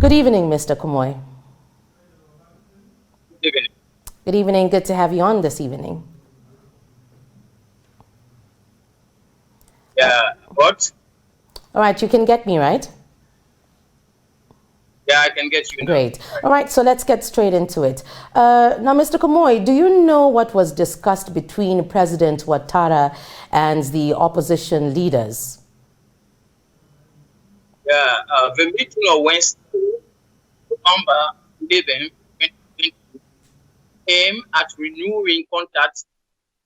Good evening, Mr. Kumoy. Good evening. Good evening. Good to have you on this evening. Yeah, what? All right, you can get me, right? Yeah, I can get you now. Great. All right, so let's get straight into it. Now, Mr. Kumoy, do you know what was discussed between President Ouattara and the opposition leaders? Yeah, the meeting on Wednesday, November 11, 2020, aimed at renewing contact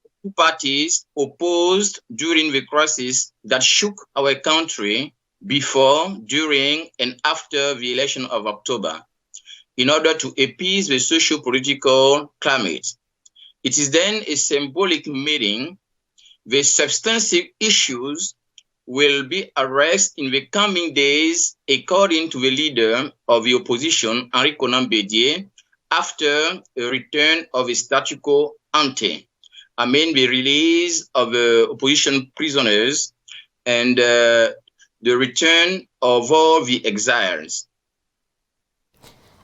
with two parties opposed during the crisis that shook our country before, during, and after the election of October, in order to appease the socio-political climate. It is then a symbolic meeting. The substantive issues will be addressed in the coming days, according to the leader of the opposition, Henri Bedie, after a return of a statu quo ante. I mean, the release of the opposition prisoners and the return of all the exiles.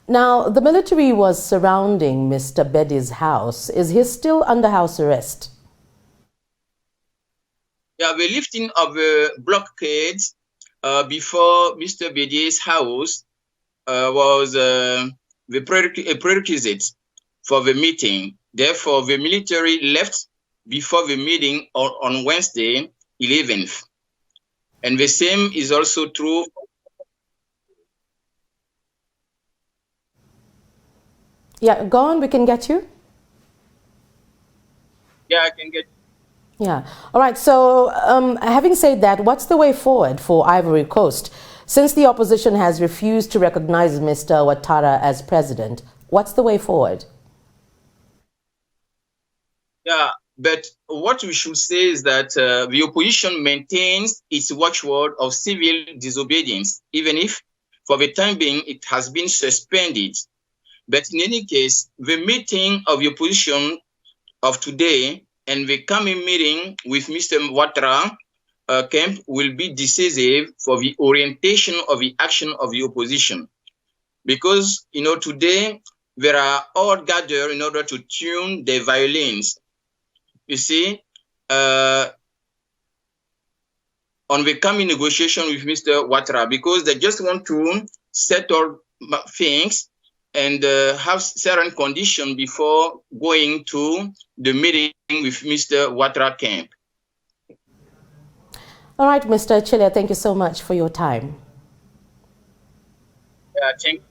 Now, the military was surrounding Mr. Bedie's house. Is he still under house arrest? Yeah, the lifting of the blockades before Mr. Bedie's house was a prerequisite for the meeting. Therefore, the military left before the meeting on Wednesday, 11th. And the same is also true. Yeah, go on, we can get you. Yeah, I can get. Yeah. All right. So, having said that, what's the way forward for Ivory Coast? Since the opposition has refused to recognize Mr. Ouattara as president, what's the way forward? Yeah, but what we should say is that the opposition maintains its watchword of civil disobedience, even if for the time being it has been suspended. But in any case, the meeting of the opposition of today and the coming meeting with Mr. Ouattara camp will be decisive for the orientation of the action of the opposition. Because, today there are all gathered in order to tune their violins. You see, on the coming negotiation with Mr. Ouattara, because they just want to settle things and have certain conditions before going to the meeting with Mr. Ouattara camp. All right, Mr. Chile, thank you so much for your time. Thank